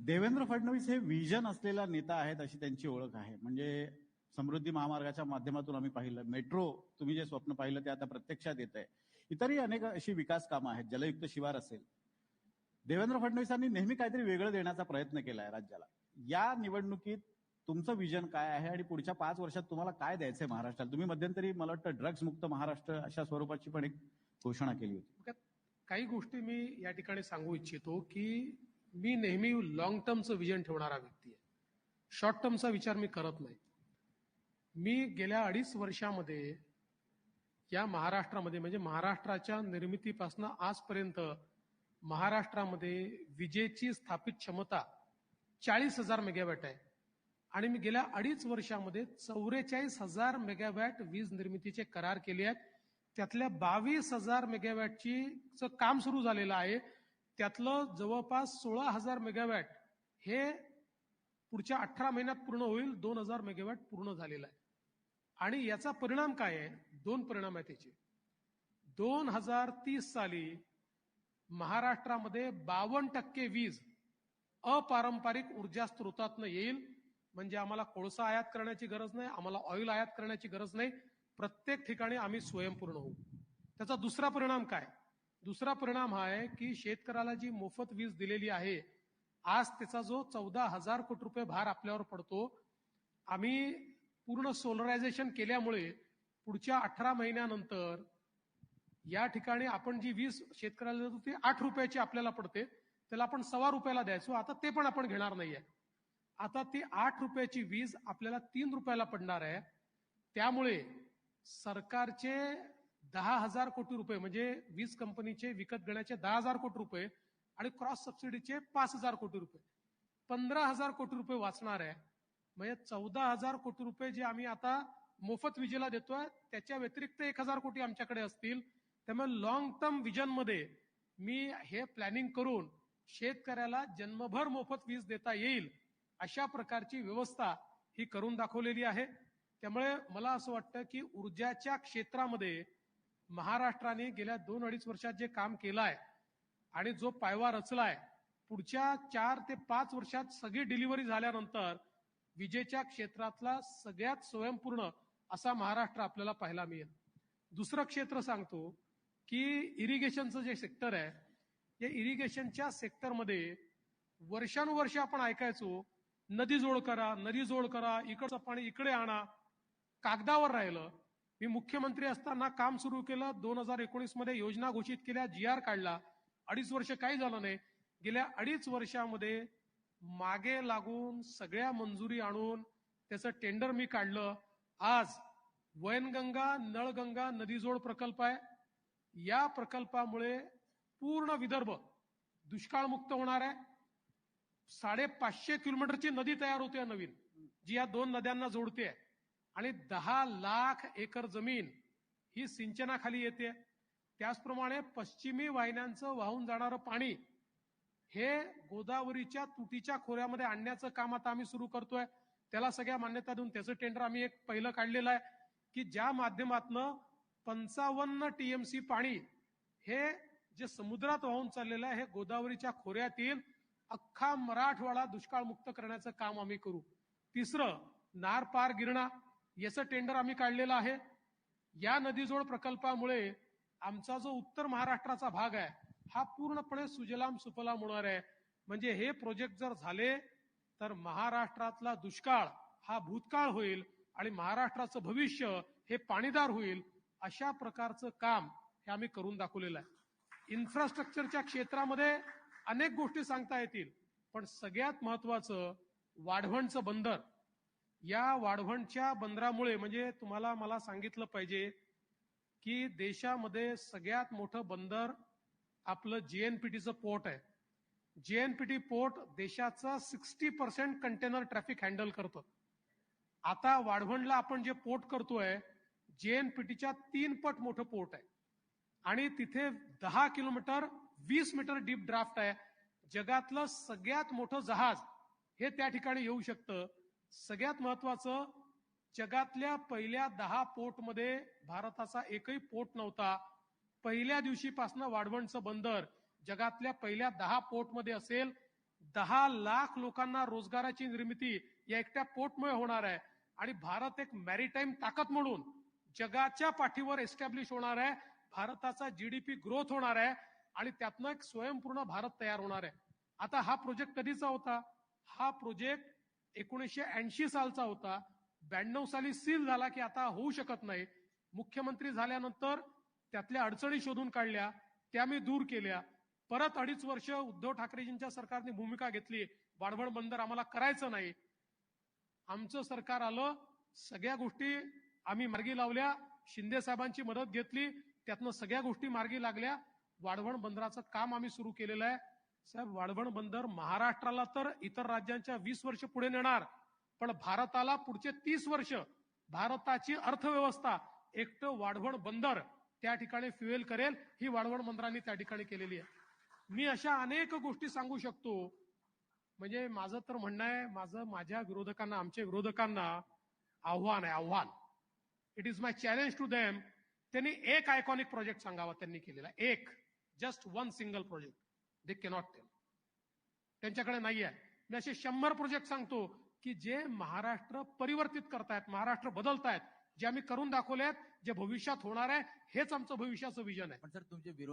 देवेंद्र फडणवीस हे विजन असलेला नेता आहेत अशी त्यांची ओळख आहे. म्हणजे समृद्धी महामार्गाच्या माध्यमातून आम्ही पाहिलं, मेट्रो तुम्ही जे स्वप्न पाहिलं ते आता प्रत्यक्षात येत आहे. इतरही अनेक अशी विकास कामं आहेत, जलयुक्त शिवार असेल. देवेंद्र फडणवीसांनी नेहमी काहीतरी वेगळं देण्याचा प्रयत्न केला आहे राज्याला. या निवडणुकीत तुमचं विजन काय आहे आणि पुढच्या 5 वर्षात तुम्हाला काय द्यायचंय महाराष्ट्राला? तुम्ही मध्यंतरी मला वाटतं ड्रग्ज मुक्त महाराष्ट्र अशा स्वरूपाची पण एक घोषणा केली होती. काही गोष्टी मी या ठिकाणी सांगू इच्छितो की मी नेहमी लॉंग टर्मचं विजन ठेवणारा व्यक्ती आहे. शॉर्ट टर्मचा विचार मी करत नाही. मी गेल्या 2.5 वर्षामध्ये या महाराष्ट्रामध्ये म्हणजे महाराष्ट्राच्या निर्मितीपासून आजपर्यंत महाराष्ट्रामध्ये विजेची स्थापित क्षमता 40,000 मेगावॅट आहे आणि मी गेल्या 2.5 वर्षामध्ये 44,000 मेगावॅट वीज निर्मितीचे करार केले आहेत. त्यातल्या 22,000 मेगावॅटची काम सुरू झालेलं आहे. त्यातलं जवळपास 16,000 मेगावॅट हे पुढच्या 18 महिन्यात पूर्ण होईल. 2,000 मेगावॅट पूर्ण झालेला आहे. आणि याचा परिणाम काय आहे? 2 परिणाम आहेत त्याचे. 2030 साली महाराष्ट्रामध्ये 52% वीज अपारंपरिक ऊर्जा स्रोतातनं येईल. म्हणजे आम्हाला कोळसा आयात करण्याची गरज नाही, आम्हाला ऑइल आयात करण्याची गरज नाही. प्रत्येक ठिकाणी आम्ही स्वयंपूर्ण होऊ. त्याचा दुसरा परिणाम काय? दुसरा परिणाम हा आहे की शेतकऱ्याला जी मोफत वीज दिलेली आहे, आज त्याचा जो 14,000 कोटी रुपये भार आपल्यावर पडतो, आम्ही पूर्ण सोलरायझेशन केल्यामुळे पुढच्या 18 महिन्यानंतर या ठिकाणी आपण जी वीज शेतकऱ्याला देतो ती 8 रुपयाची आपल्याला पडते, त्याला आपण 1.25 रुपयाला द्यायचो. आता ते पण आपण घेणार नाहीये. आता ती 8 रुपयाची वीज आपल्याला 3 रुपयाला पडणार आहे. त्यामुळे सरकारचे 10,000 कोटी रुपये म्हणजे वीज कंपनीचे विकत घेण्याचे 10,000 कोटी रुपये आणि क्रॉस सबसिडीचे 5,000 कोटी रुपये 15,000 कोटी रुपये वाचणार आहे. म्हणजे 14,000 कोटी रुपये जे आम्ही आता मोफत विजेला देतोय त्याच्या व्यतिरिक्त 1,000 कोटी आमच्याकडे असतील. त्यामुळे लॉंग टर्म विजन मध्ये मी हे प्लॅनिंग करून शेतकऱ्याला जन्मभर मोफत वीज देता येईल अशा प्रकारची व्यवस्था ही करून दाखवलेली आहे. त्यामुळे मला असं वाटतं की ऊर्जाच्या क्षेत्रामध्ये महाराष्ट्राने गेल्या 2-2.5 वर्षात जे काम केलं आहे आणि जो पायवा रचलाय, पुढच्या 4 ते 5 वर्षात सगळी डिलिव्हरी झाल्यानंतर विजेच्या क्षेत्रातला सगळ्यात स्वयंपूर्ण असा महाराष्ट्र आपल्याला पाहायला मिळेल. दुसरं क्षेत्र सांगतो की इरिगेशनचं जे सेक्टर आहे, या इरिगेशनच्या सेक्टरमध्ये वर्षानुवर्ष आपण ऐकायचो नदी जोड करा, इकडचं पाणी इकडे आणा. कागदावर राहिलं. मी मुख्यमंत्री असताना काम सुरू केलं. 2019 मध्ये योजना घोषित केल्या, GR काढला. 2.5 वर्ष काही झालं नाही. गेल्या 2.5 वर्षामध्ये मागे लागून सगळ्या मंजुरी आणून त्याचं टेंडर मी काढलं. आज वैनगंगा नळगंगा नदीजोड प्रकल्प आहे. या प्रकल्पामुळे पूर्ण विदर्भ दुष्काळमुक्त होणार आहे. 550 किलोमीटरची नदी तयार होते नवीन, जी या 2 नद्यांना जोडते आणि 10 लाख एकर जमीन ही सिंचनाखाली येते. त्याचप्रमाणे पश्चिमी वाहिन्यांचं वाहून जाणारं पाणी हे गोदावरीच्या तुटीच्या खोऱ्यामध्ये आणण्याचं काम आता आम्ही सुरू करतोय. त्याला सगळ्या मान्यता देऊन त्याचं टेंडर आम्ही एक पहिलं काढलेलं आहे की ज्या माध्यमातनं 55 TMC पाणी हे जे समुद्रात वाहून चाललेलं आहे हे गोदावरीच्या खोऱ्यातील अख्खा मराठवाडा दुष्काळमुक्त करण्याचं काम आम्ही करू. तिसरं, नार पार गिरणा याचं टेंडर आम्ही काढलेलं आहे. या नदीजोड प्रकल्पामुळे आमचा जो उत्तर महाराष्ट्राचा भाग आहे हा पूर्णपणे सुजलाम सुफलाम होणार आहे. म्हणजे हे प्रोजेक्ट जर झाले तर महाराष्ट्रातला दुष्काळ हा भूतकाळ होईल आणि महाराष्ट्राचं भविष्य हे पाणीदार होईल. अशा प्रकारचं काम हे आम्ही करून दाखवलेलं आहे. इन्फ्रास्ट्रक्चरच्या क्षेत्रामध्ये अनेक गोष्टी सांगता येतील, पण सगळ्यात महत्वाचं वाढवणचं बंदर. या वाढवणच्या बंदरामुळे म्हणजे तुम्हाला मला सांगितलं पाहिजे की देशामध्ये सगळ्यात मोठं बंदर आपलं JNPTचं पोर्ट आहे. JNPT पोर्ट देशाचं 60% कंटेनर ट्रॅफिक हँडल करतं. आता वाढवणला आपण जे पोर्ट करतोय JNPTच्या 3 पट मोठं पोर्ट आहे आणि तिथे 10 किलोमीटर 20 मीटर डीप ड्राफ्ट आहे. जगातलं सगळ्यात मोठं जहाज हे त्या ठिकाणी येऊ शकतं. सगळ्यात महत्वाचं, जगातल्या पहिल्या 10 पोर्टमध्ये भारताचा एकही पोर्ट नव्हता. पहिल्या दिवशीपासून वाढवणचं बंदर जगातल्या पहिल्या 10 पोर्टमध्ये असेल. 10 लाख लोकांना रोजगाराची निर्मिती या एकट्या पोर्टमुळे होणार आहे आणि भारत एक मॅरीटाईम ताकद म्हणून जगाच्या पाठीवर एस्टॅब्लिश होणार आहे. भारताचा जीडीपी ग्रोथ होणार आहे आणि त्यातनं एक स्वयंपूर्ण भारत तयार होणार आहे. आता हा प्रोजेक्ट कधीचा होता? हा प्रोजेक्ट 1980 सालचा होता. 92 साली सील झाला की आता होऊ शकत नाही. मुख्यमंत्री झाल्यानंतर त्यातल्या अडचणी शोधून काढल्या, त्या मी दूर केल्या. परत 2.5 वर्ष उद्धव ठाकरेजींच्या सरकारने भूमिका घेतली, वाढवण बंदर आम्हाला करायचं नाही. आमचं सरकार आलं, सगळ्या गोष्टी आम्ही मार्गी लावल्या, शिंदे साहेबांची मदत घेतली, त्यातनं सगळ्या गोष्टी मार्गी लागल्या. वाढवण बंदराचं काम आम्ही सुरू केलेलं आहे. साहेब, वाढवण बंदर महाराष्ट्राला तर इतर राज्यांच्या 20 वर्ष पुढे नेणार, पण भारताला पुढचे 30 वर्ष भारताची अर्थव्यवस्था एकटं वाढवण बंदर त्या ठिकाणी फ्युएल करेल. ही वाढवण बंदरांनी त्या ठिकाणी केलेली आहे. मी अशा अनेक गोष्टी सांगू शकतो. म्हणजे माझं तर म्हणणं आहे, माझ्या विरोधकांना, आमच्या विरोधकांना आव्हान आहे, आव्हान. It is my challenge to them. त्यांनी एक आयकॉनिक प्रोजेक्ट सांगावा त्यांनी केलेला, एक, just one single project. They cannot tell. त्यांच्याकडे नाही आहे. मी असे 100 प्रोजेक्ट सांगतो की जे महाराष्ट्र परिवर्तित करतायत, महाराष्ट्र बदलतायत, जे आम्ही करून दाखवले आहेत, जे भविष्यात होणार आहे, हेच आमचं भविष्याचं विजन आहे. पण सर तुमचे विरोध